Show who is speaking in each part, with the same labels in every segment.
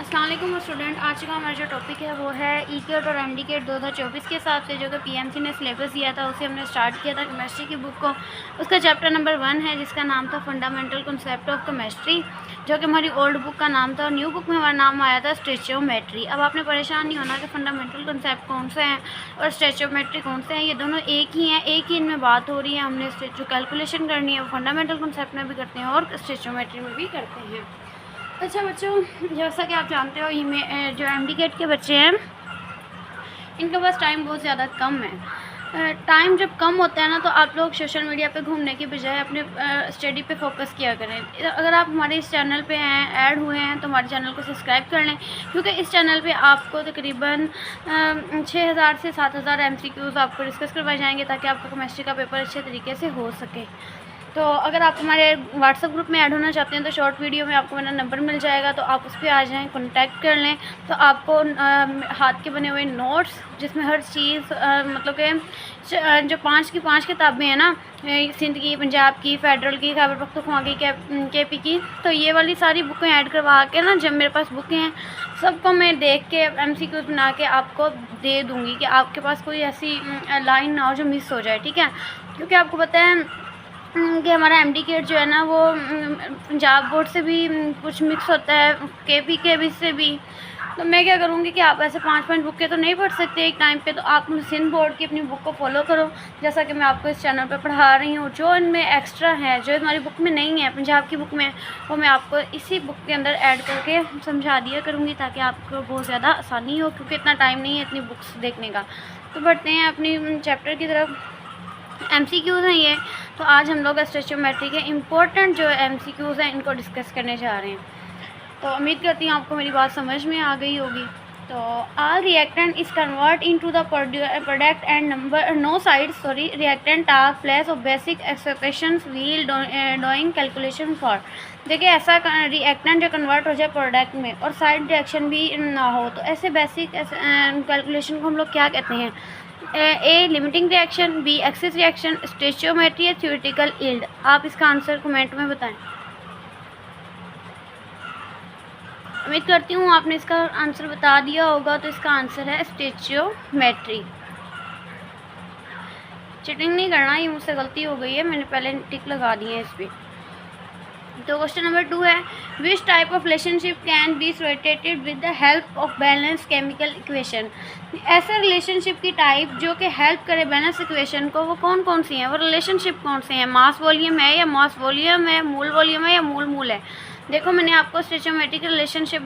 Speaker 1: अस्सलाम वालेकुम स्टूडेंट। आज का हमारा जो टॉपिक है वो है ई-केट और एम-डी-केट 2024 के हिसाब से जो कि पीएमसी ने सिलेबस दिया था उसे हमने स्टार्ट किया था केमिस्ट्री की बुक को। उसका चैप्टर नंबर 1 है जिसका नाम था फंडामेंटल कॉन्सेप्ट ऑफ केमिस्ट्री, जो कि हमारी ओल्ड बुक का नाम था और न्यू बुक में हमारा नाम आया था स्टोइचियोमेट्री। अब आपने परेशान नहीं होना कि फंडामेंटल कॉन्सेप्ट कौन से हैं और स्टोइचियोमेट्री कौन से हैं, ये दोनों एक ही हैं, एक ही इनमें बात हो रही है। हमने जो कैलकुलेशन करनी है वो फंडामेंटल कॉन्सेप्ट में भी करते हैं और स्टोइचियोमेट्री में भी करते हैं। अच्छा बच्चों, जैसा कि आप जानते हो ये जो एम-डी-केट के बच्चे हैं इनके पास टाइम बहुत ज़्यादा कम है। टाइम जब कम होता है ना तो आप लोग सोशल मीडिया पे घूमने की बजाय अपने स्टडी पे फोकस किया करें। अगर आप हमारे इस चैनल पे हैं, ऐड हुए हैं, तो हमारे चैनल को सब्सक्राइब कर लें, क्योंकि इस चैनल पे आपको तकरीबन 6000 से 7000 MCQs आपको डिस्कस करवाए जाएंगे ताकि आपका केमिस्ट्री का पेपर अच्छे तरीके से हो सके। तो अगर आप हमारे व्हाट्सएप ग्रुप में ऐड होना चाहते हैं तो शॉर्ट वीडियो में आपको मेरा नंबर मिल जाएगा, तो आप उस पर आ जाएं, कांटेक्ट कर लें। तो आपको हाथ के बने हुए नोट्स जिसमें हर चीज़ मतलब कि जो 5 की 5 किताबें हैं ना, सिंध की, पंजाब की, फेडरल की, खैबर पख्तूनख्वा की, KP की, तो ये वाली सारी बुकें ऐड करवा के ना, जब मेरे पास बुकें हैं सबको मैं देख के MCQs बना के आपको दे दूँगी कि आपके पास कोई ऐसी लाइन ना हो जो मिस हो जाए, ठीक है। क्योंकि आपको पता है कि हमारा एम-डी-केट जो है ना वो पंजाब बोर्ड से भी कुछ मिक्स होता है, KP के भी से भी। तो मैं क्या करूँगी कि आप ऐसे 5-5 बुकें तो नहीं पढ़ सकते एक टाइम पे, तो आप सिंध बोर्ड की अपनी बुक को फॉलो करो जैसा कि मैं आपको इस चैनल पे पढ़ा रही हूँ। जो इनमें एक्स्ट्रा है, जो हमारी बुक में नहीं है, पंजाब की बुक में, वो मैं आपको इसी बुक के अंदर ऐड करके समझा दिया करूँगी ताकि आपको बहुत ज़्यादा आसानी हो, क्योंकि इतना टाइम नहीं है इतनी बुक्स देखने का। तो बढ़ते हैं अपनी चैप्टर की तरफ। MCQs हैं ये, तो आज हम लोग स्टोइचियोमेट्री के इम्पोर्टेंट जो MCQs हैं इनको डिस्कस करने जा रहे हैं। तो उम्मीद करती हूँ आपको मेरी बात समझ में आ गई होगी। तो all reactant is convert into the product and number no sides reactant task place of basic expectations while doing calculation for. देखिए, ऐसा रिएक्टेंट जो कन्वर्ट हो जाए प्रोडक्ट में और साइड रिएक्शन भी ना हो, तो ऐसे बेसिक कैलकुलेशन को हम लोग क्या कहते हैं? A limiting reaction, B excess reaction, stoichiometry या थ्योरेटिकल यील्ड। आप इसका आंसर कमेंट में बताएं। उम्मीद करती हूँ आपने इसका आंसर बता दिया होगा। तो इसका आंसर है स्टोइचियोमेट्री। चीटिंग नहीं करना, ये मुझसे गलती हो गई है, मैंने पहले टिक लगा दी है इस पर। तो क्वेश्चन नंबर 2 है, which type of relationship can be situated with the help of balance chemical equation. ऐसे रिलेशनशिप की टाइप जो कि हेल्प करे बैलेंस इक्वेशन को, वो कौन कौन सी हैं, वो रिलेशनशिप कौन से हैं? मास वॉल्यूम है या मास वॉल्यूम है, मूल वॉल्यूम है या मूल मूल है? देखो, मैंने आपको स्टोइचियोमेट्री के रिलेशनशिप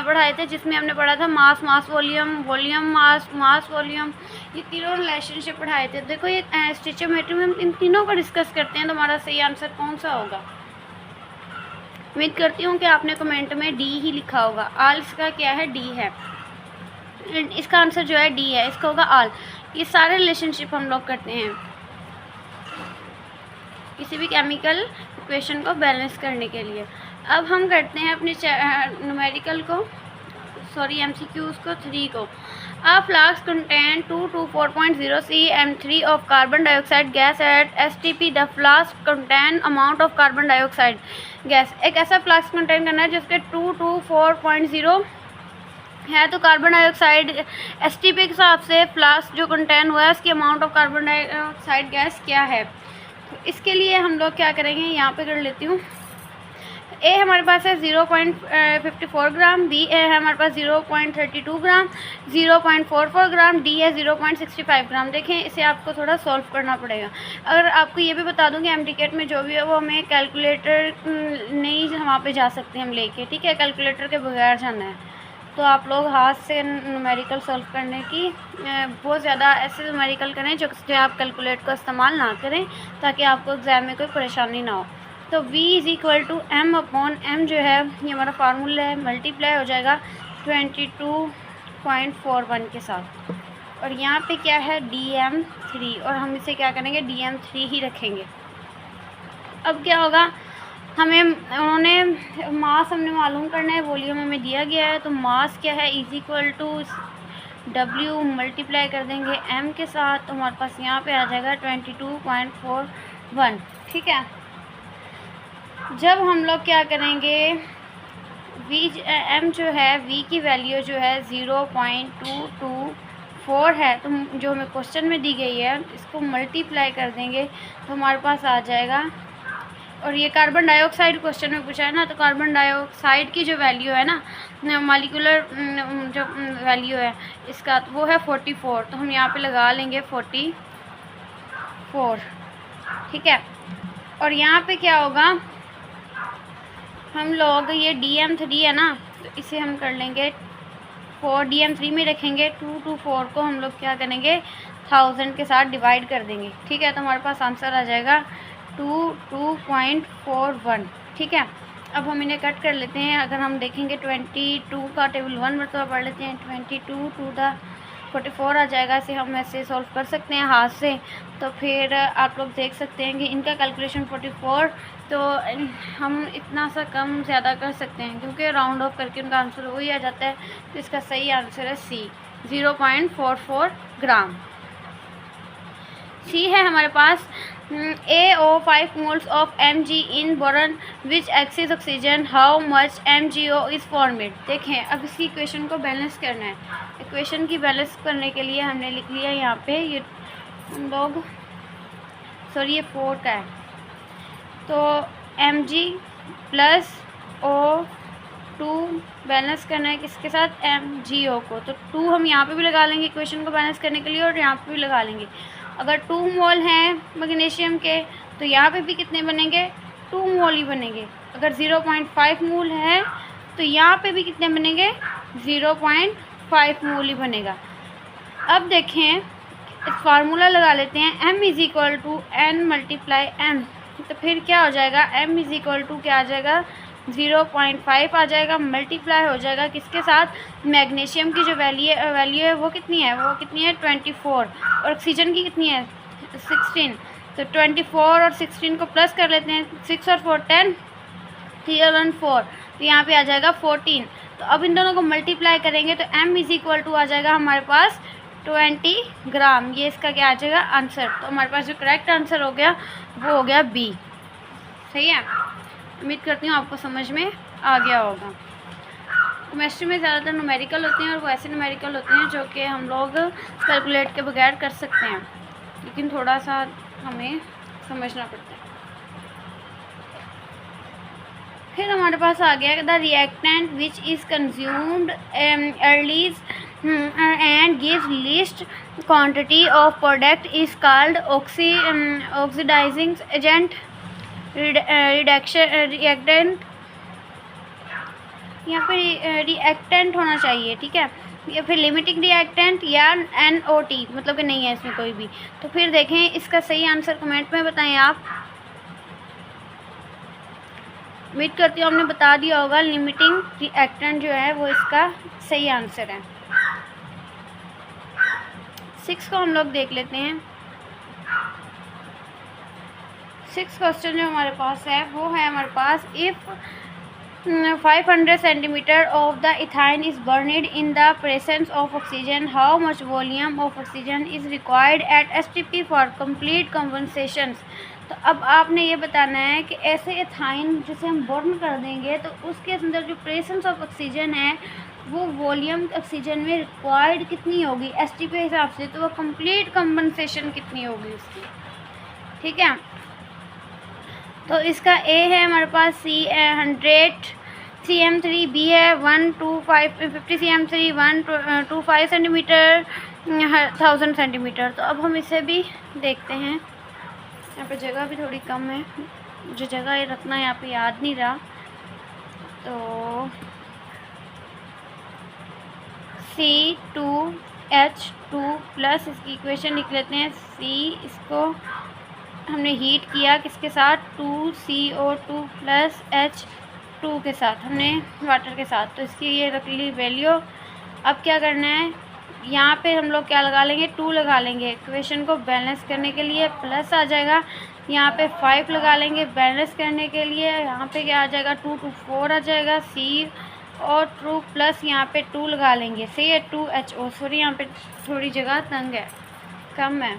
Speaker 1: पढ़ाए थे जिसमें हमने पढ़ा था mass mass volume, volume mass mass volume, ये तीनों रिलेशनशिप पढ़ाए थे। देखो, ये स्टोइचियोमेट्री में हम इन तीनों को डिस्कस करते हैं, तो हमारा सही आंसर कौन सा होगा? उम्मीद करती हूँ कि आपने कमेंट में डी ही लिखा होगा। आल इसका क्या है? डी है। इसका आंसर जो है डी है, इसका होगा आल। ये सारे रिलेशनशिप हम लोग करते हैं किसी भी केमिकल इक्वेशन को बैलेंस करने के लिए। अब हम करते हैं अपने न्यूमेरिकल को, सॉरी MCQs को 3 को। A flask contain 2 to 4.0 cm3 of carbon dioxide gas at STP. The flask contain amount of carbon dioxide gas। एक ऐसा फ्लास्क कंटेन करना है जिसके 2 to 4.0 है, तो कार्बन डाइऑक्साइड STP के हिसाब से फ्लास्क जो कंटेन हुआ है उसकी amount of carbon dioxide gas क्या है। तो इसके लिए हम लोग क्या करेंगे, यहाँ पे कर लेती हूँ। ए हमारे पास है 0.54 ग्राम, बी है हमारे पास 0.32 ग्राम, 0.44 ग्राम, डी है 0.65 ग्राम। देखें, इसे आपको थोड़ा सॉल्व करना पड़ेगा। अगर आपको ये भी बता दूं कि एम-डी-केट में जो भी है वो हमें कैलकुलेटर नहीं वहाँ पे जा सकते हम लेके, ठीक है, कैलकुलेटर के बगैर जाना है। तो आप लोग हाथ से न्यूमेरिकल सॉल्व करने की बहुत ज़्यादा ऐसे न्यूमेरिकल करें जो आप कैलकुलेटर का इस्तेमाल ना करें, ताकि आपको एग्ज़ाम में कोई परेशानी ना हो। तो V = m/m जो है ये हमारा फार्मूला है, मल्टीप्लाई हो जाएगा 22.41 के साथ। और यहाँ पे क्या है, DM3, और हम इसे क्या करेंगे, DM3 ही रखेंगे। अब क्या होगा, हमें उन्होंने मास हमने मालूम करना है, वॉल्यूम हमें दिया गया है, तो मास क्या है = W मल्टीप्लाई कर देंगे M के साथ, तो हमारे पास यहाँ पे आ जाएगा 22.41, ठीक है। जब हम लोग क्या करेंगे, वी एम जो है वी की वैल्यू जो है 0.224 है, तो जो हमें क्वेश्चन में दी गई है इसको मल्टीप्लाई कर देंगे तो हमारे पास आ जाएगा। और ये कार्बन डाइऑक्साइड क्वेश्चन में पूछा है ना, तो कार्बन डाइऑक्साइड की जो वैल्यू है ना, मॉलिक्यूलर जो वैल्यू है इसका, तो वो है 44, तो हम यहाँ पे लगा लेंगे 44, ठीक है। और यहाँ पे क्या होगा, हम लोग ये DM3 है ना, तो इसे हम कर लेंगे 4, DM3 में रखेंगे 2 to 4 को हम लोग क्या करेंगे 1000 के साथ डिवाइड कर देंगे, ठीक है। तो हमारे पास आंसर आ जाएगा 22.41, ठीक है। अब हम इन्हें कट कर लेते हैं। अगर हम देखेंगे 22 का टेबल 1 मरतबा पढ़ लेते हैं, 22 टू द 44 आ जाएगा। इसे हम ऐसे सॉल्व कर सकते हैं हाथ से, तो फिर आप लोग देख सकते हैं कि इनका कैलकुलेशन 44, तो हम इतना सा कम ज़्यादा कर सकते हैं क्योंकि राउंड ऑफ करके उनका आंसर वही आ जाता है। तो इसका सही आंसर है सी, 0.44 ग्राम। सी है हमारे पास AO 5 moles of Mg in boron which excess oxygen, how much MgO is formed। देखें अब इसकी इक्वेशन को बैलेंस करना है। इक्वेशन की बैलेंस करने के लिए हमने लिख लिया यहाँ पे, ये हम लोग सॉरी ये 4 का है, तो Mg प्लस O2 बैलेंस करना है किसके साथ, MgO को। तो 2 हम यहाँ पे भी लगा लेंगे इक्वेशन को बैलेंस करने के लिए, और यहाँ पे भी लगा लेंगे। अगर 2 मोल हैं मैग्नीशियम के तो यहाँ पे भी कितने बनेंगे, 2 मोल ही बनेंगे। अगर 0.5 मोल है तो यहाँ पे भी कितने बनेंगे, 0.5 मोल ही बनेगा। अब देखें इस फार्मूला लगा लेते हैं, M = N × M, तो फिर क्या हो जाएगा, M = क्या आ जाएगा, 0.5 आ जाएगा, मल्टीप्लाई हो जाएगा किसके साथ, मैग्नीशियम की जो वैल्यू है वो कितनी है, 24, और ऑक्सीजन की कितनी है 16। तो 24 और 16 को प्लस कर लेते हैं, 6 और 4 10, 3 और 1 4, तो यहाँ पे आ जाएगा 14। तो अब इन दोनों को मल्टीप्लाई करेंगे तो M = आ जाएगा हमारे पास 20 ग्राम। ये इसका क्या आ जाएगा आंसर। तो हमारे पास जो करेक्ट आंसर हो गया वो हो गया बी, सही है। उम्मीद करती हूँ आपको समझ में आ गया होगा। केमिस्ट्री में ज़्यादातर न्यूमेरिकल होते हैं, और वो ऐसे न्यूमेरिकल होते हैं जो कि हम लोग कैलकुलेट के बगैर कर सकते हैं, लेकिन थोड़ा सा हमें समझना पड़ता है। फिर हमारे पास आ गया the reactant which is consumed earliest and gives least quantity of product is called oxidizing agent, reactant, यहाँ पे रिएक्टेंट होना चाहिए, ठीक है, या फिर लिमिटिंग रिएक्टेंट या NOT, मतलब कि नहीं है इसमें कोई भी। तो फिर देखें इसका सही आंसर कमेंट में बताएं आप। उम्मीद करती हूँ आपने बता दिया होगा, लिमिटिंग रिएक्टेंट जो है वो इसका सही आंसर है। 6 को हम लोग देख लेते हैं। 6 क्वेश्चन जो हमारे पास है वो है हमारे पास, if 500 centimetre of the ethyne is burned in the presence of oxygen, how much volume of oxygen is required at STP for complete compensation. तो अब आपने ये बताना है कि ऐसे इथाइन जिसे हम बर्न कर देंगे तो उसके अंदर जो प्रेजेंस ऑफ ऑक्सीजन है वो वॉल्यूम ऑक्सीजन में रिक्वायर्ड कितनी होगी STP के हिसाब से, तो वो कंप्लीट कंपनसेशन कितनी होगी उसकी, ठीक है। तो इसका A है हमारे पास 100 cm3, B है 50 cm3, 125 सेंटीमीटर, 1000 सेंटीमीटर। तो अब हम इसे भी देखते हैं। यहाँ पे जगह भी थोड़ी कम है, मुझे जगह ये रखना यहाँ पे याद नहीं रहा, तो C2H2 प्लस इसकी इक्वेशन लिख लेते हैं। C इसको हमने हीट किया किसके साथ, 2CO2 प्लस H2 के साथ, हमने वाटर के साथ, तो इसकी ये रख ली वैल्यू। अब क्या करना है, यहाँ पे हम लोग क्या लगा लेंगे, 2 लगा लेंगे इक्वेशन को बैलेंस करने के लिए, प्लस आ जाएगा, यहाँ पे 5 लगा लेंगे बैलेंस करने के लिए, यहाँ पे क्या आ जाएगा 2 to 4 आ जाएगा, C और 2 प्लस यहाँ पे 2 लगा लेंगे, C2H2, सॉरी यहाँ पे थोड़ी जगह तंग है, कम है।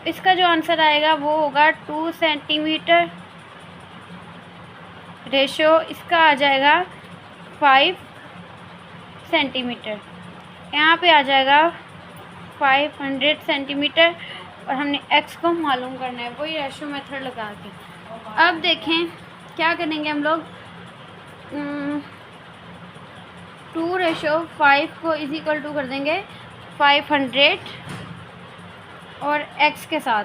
Speaker 1: इसका जो आंसर आएगा वो होगा 2 सेंटीमीटर रेशो इसका आ जाएगा 5 सेंटीमीटर, यहाँ पे आ जाएगा 500 सेंटीमीटर, और हमने x को मालूम करना है वही रेशो मेथड लगा के। अब देखें क्या करेंगे हम लोग, 2:5 को इज इक्वल टू कर देंगे 500 और x के साथ,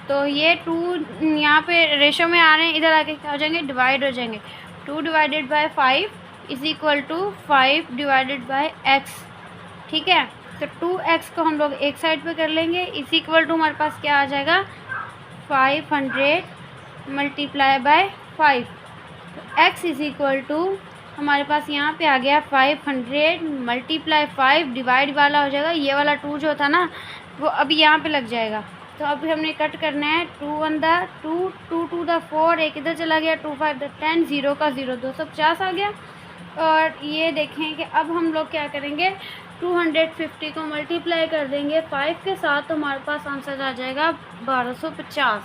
Speaker 1: तो ये 2 यहाँ पे रेशो में आ रहे हैं, इधर आके क्या हो जाएंगे, डिवाइड हो जाएंगे। 2 divided by 5 is equal to 5 divided by x, ठीक है। तो 2x को हम लोग एक साइड पे कर लेंगे, इज इक्वल टू हमारे पास क्या आ जाएगा 500 मल्टीप्लाई बाय 5, तो x इज इक्वल टू हमारे पास यहाँ पे आ गया 500 मल्टीप्लाई 5, डिवाइड वाला हो जाएगा, ये वाला 2 जो था ना वो अभी यहाँ पे लग जाएगा। तो अभी हमने कट करना है, 2 1 दा 2, 2 2 दा 4, एक इधर चला गया, 2 5 दा 10, 0 का 0, 250 आ गया। और ये देखें कि अब हम लोग क्या करेंगे, 250 को मल्टीप्लाई कर देंगे 5 के साथ, तो हमारे पास आंसर आ जाएगा 1250।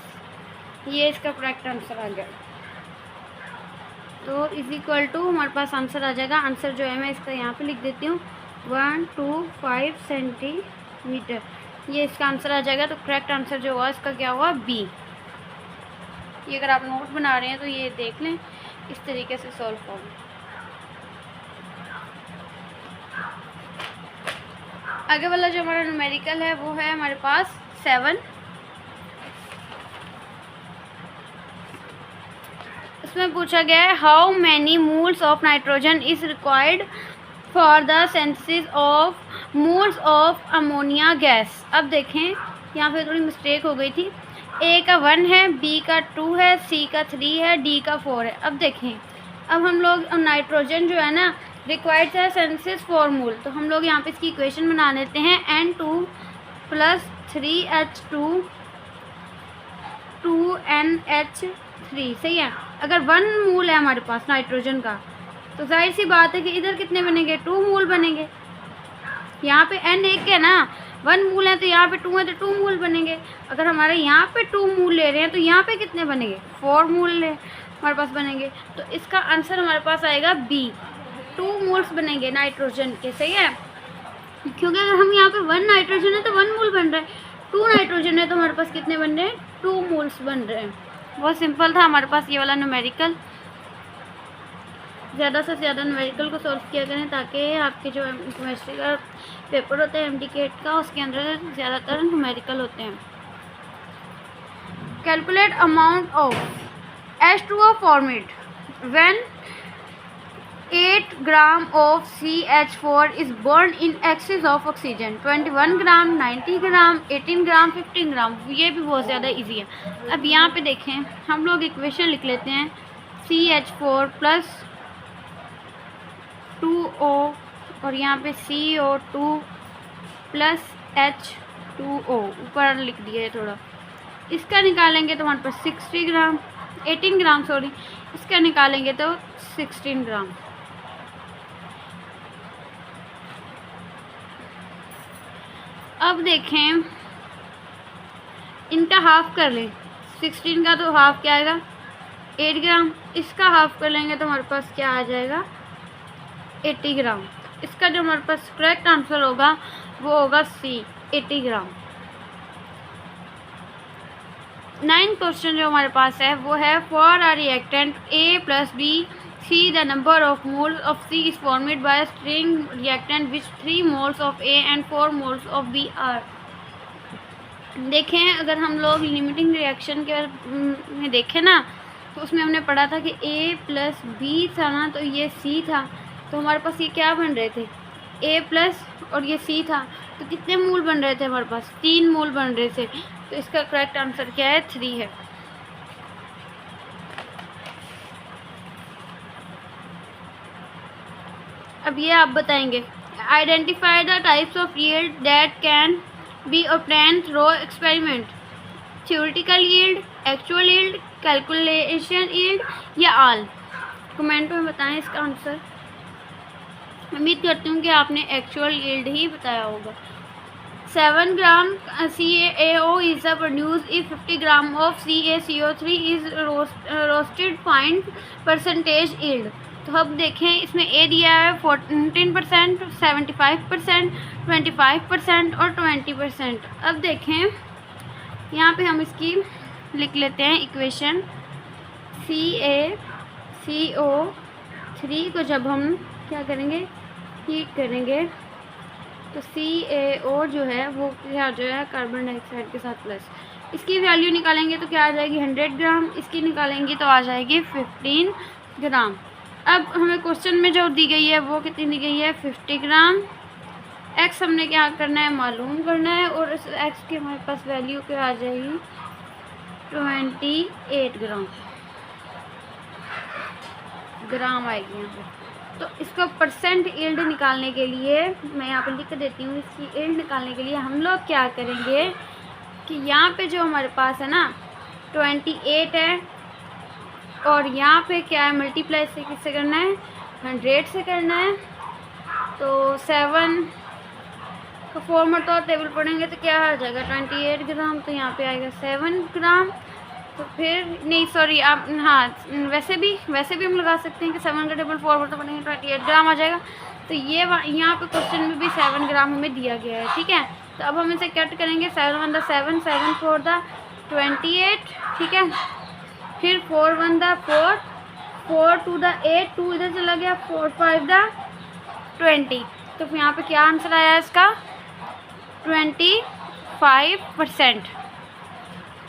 Speaker 1: ये इसका करेक्ट आंसर आ गया। तो इज इक्वल टू हमारे पास आंसर आ जाएगा, आंसर जो है मैं इसका यहाँ पे लिख देती हूँ 125 सेंटीमीटर, ये इसका आंसर आ जाएगा। तो करेक्ट आंसर जो हुआ इसका क्या हुआ, बी। ये अगर आप नोट बना रहे हैं तो ये देख लें, इस तरीके से सॉल्व करें। आगे वाला जो हमारा न्यूमेरिकल है वो है हमारे पास 7। इसमें पूछा गया है how many moles of nitrogen is required for the synthesis of moles of ammonia gas. अब देखें यहाँ पे थोड़ी मिस्टेक हो गई थी, ए का 1 है, बी का 2 है, सी का 3 है, डी का 4 है। अब देखें, अब हम लोग नाइट्रोजन जो है ना रिक्वायर्ड है सिंथेसिस 4 मोल, तो हम लोग यहाँ पे इसकी इक्वेशन बना लेते हैं, N2 + 3H2 2NH3, सही है। अगर 1 मोल है हमारे पास नाइट्रोजन का, तो जाहिर सी बात है कि इधर कितने बनेंगे, 2 मोल बनेंगे। यहाँ पे N एक है ना, 1 मोल है तो यहाँ पे 2 है तो 2 मोल बनेंगे। अगर हमारे यहाँ पे 2 मोल ले रहे हैं तो यहाँ पे कितने बनेंगे, 4 मोल हमारे पास बनेंगे। तो इसका आंसर हमारे पास आएगा बी, 2 मोल्स बनेंगे नाइट्रोजन के, सही है। क्योंकि अगर हम यहाँ पे 1 नाइट्रोजन है तो 1 मोल बन रहा है, 2 नाइट्रोजन है तो हमारे पास कितने बन रहे हैं, 2 मोल्स बन रहे हैं। बहुत सिंपल था हमारे पास ये वाला न्यूमेरिकल। ज़्यादा से ज़्यादा न्यूमेरिकल को सॉल्व किया करें ताकि आपके जो केमिस्ट्री का पेपर होता है MD का, उसके अंदर ज़्यादातर न्यूमेरिकल होते हैं। Calculate amount of H2O format when 8 gram of CH4 is burn in excess of oxygen, 21 ग्राम, 90 ग्राम, 18 ग्राम, 15 ग्राम। ये भी बहुत ज़्यादा इजी है। अब यहाँ पे देखें, हम लोग इक्वेशन लिख लेते हैं, CH4 + 2O और यहाँ पे CO2 + H2O, ऊपर लिख दिया है थोड़ा। इसका निकालेंगे तो हमारे पास 18 ग्राम सॉरी, इसका निकालेंगे तो 16 ग्राम। अब देखें, इनका हाफ कर लें, 16 का तो हाफ क्या आएगा, 8 ग्राम। इसका हाफ कर लेंगे तो हमारे पास क्या आ जाएगा, 80 ग्राम। इसका जो हमारे पास करेक्ट आंसर होगा वो होगा सी, 80 ग्राम। 9 क्वेश्चन जो हमारे पास है वो है, for a reactant A + B, see the number of moles of C is formed by a string reactant which 3 moles of A and 4 moles of B are। देखें, अगर हम लोग लिमिटिंग रिएक्शन के में देखें ना, तो उसमें हमने पढ़ा था कि A + B था ना, तो ये C था, तो हमारे पास ये क्या बन रहे थे, A+ और ये C था, तो कितने मोल बन रहे थे हमारे पास, 3 मोल बन रहे थे। तो इसका करेक्ट आंसर क्या है, 3 है। अब ये आप बताएंगे, identify the types of yield that can be obtained through experiment, theoretical yield, actual yield, calculation yield या ऑल। कमेंट में बताएं इसका आंसर। उम्मीद करती हूँ कि आपने एक्चुअल यील्ड ही बताया होगा। 7 gram CaO is produced if 50 gram of CaCO3 is roasted. Find percentage yield. तो अब देखें, इसमें ए दिया है 14%, 75%, 25% और 20%। अब देखें यहाँ पे हम इसकी लिख लेते हैं इक्वेशन। CaCO3 को जब हम क्या करेंगे, हीट करेंगे, तो CaO जो है वो क्या जो है कार्बन डाइऑक्साइड के साथ प्लस, इसकी वैल्यू निकालेंगे तो क्या आ जाएगी 100 ग्राम, इसकी निकालेंगे तो आ जाएगी 15 ग्राम। अब हमें क्वेश्चन में जो दी गई है वो कितनी दी गई है 50 ग्राम। एक्स हमने क्या करना है, मालूम करना है, और इस एक्स की हमारे पास वैल्यू क्या आ जाएगी 28 ग्राम आएगी यहाँ पे। तो इसको परसेंट यील्ड निकालने के लिए मैं यहाँ पर लिख देती हूँ। इसकी यील्ड निकालने के लिए हम लोग क्या करेंगे कि यहाँ पे जो हमारे पास है ना 28 है, और यहाँ पे क्या है मल्टीप्लाई से किससे करना है 100 से करना है। तो 7 का 4 मरतबा टेबल पढ़ेंगे तो क्या आ जाएगा 28 ग्राम, तो यहाँ पे आएगा 7 ग्राम। तो फिर नहीं सॉरी आप हाँ वैसे भी हम लगा सकते हैं कि 7 का टेबल 4 मरतबा पढ़ेंगे 28 ग्राम आ जाएगा। तो ये यहाँ पे क्वेश्चन में भी 7 ग्राम हमें दिया गया है, ठीक है। तो अब हम इसे कट करेंगे, 7 1 7, 7 4 28, ठीक है। फिर 4 1 4, 4 2 8, 2 इधर चला गया, 4 5 20। तो फिर यहाँ पे क्या आंसर आया इसका 25%।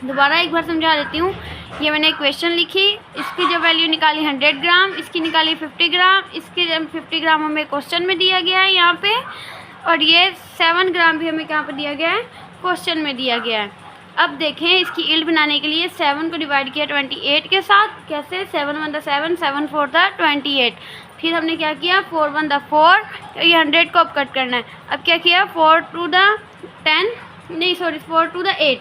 Speaker 1: दोबारा एक बार समझा देती हूँ। ये मैंने इक्वेशन लिखी, इसकी जो वैल्यू निकाली 100 ग्राम, इसकी निकाली 50 ग्राम, इसकी 50 ग्राम हमें क्वेश्चन में दिया गया है यहाँ पे, और ये 7 ग्राम भी हमें कहाँ पे दिया गया है क्वेश्चन में दिया गया है। अब देखें इसकी यील्ड बनाने के लिए 7 को डिवाइड किया 28 के साथ, कैसे 7 1 7, 7 4 28। फिर हमने क्या किया 4 1 4, ये 100 को अब कट करना है। अब क्या किया 4 2 10, नहीं सॉरी 4 2 8,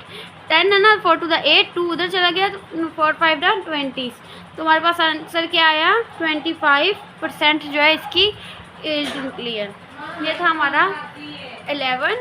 Speaker 1: 10 है ना, 4 2 8, 2 उधर चला गया, तो 4 5 20। तो हमारे पास आंसर क्या आया 25% जो है इसकी यील्ड निकली है। ये था हमारा 11।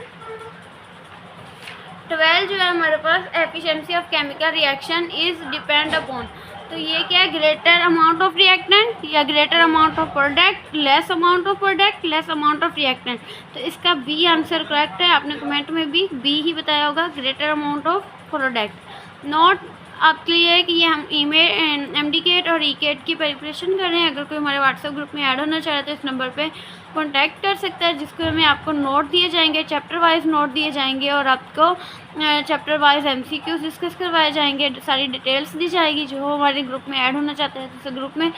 Speaker 1: 12 जो है हमारे पास efficiency of chemical reaction is depend upon. तो ये क्या है ग्रेटर अमाउंट ऑफ रिएक्टेंट या greater amount of product, less amount of product, less amount of reactant. तो इसका बी आंसर करेक्ट है। आपने कमेंट में भी बी ही बताया होगा, greater amount of product. Note आपके लिए है कि ये हम ईमेल एमडीकेट और ईकेट की प्रिपरेशन कर रहे हैं। अगर कोई हमारे व्हाट्सएप ग्रुप में ऐड होना चाह रहा है तो इस नंबर पे कांटेक्ट कर सकता है, जिसको में आपको नोट दिए जाएंगे, चैप्टर वाइज नोट दिए जाएंगे, और आपको चैप्टर वाइज एमसीक्यूज डिस्कस करवाए जाएंगे, सारी डिटेल्स दी जाएगी। जो हमारे ग्रुप में ऐड होना चाहते हैं तो ग्रुप में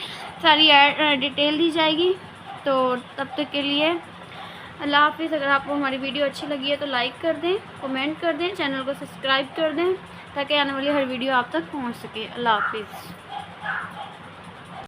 Speaker 1: सारी डिटेल दी जाएगी। तो तब तक के लिए अल्लाह हाफिज़। अगर आपको हमारी वीडियो अच्छी लगी है तो लाइक कर दें, कमेंट कर दें, चैनल को सब्सक्राइब कर दें ताकि आने वाली हर वीडियो आप तक पहुंच सके। अल्लाह हाफिज़।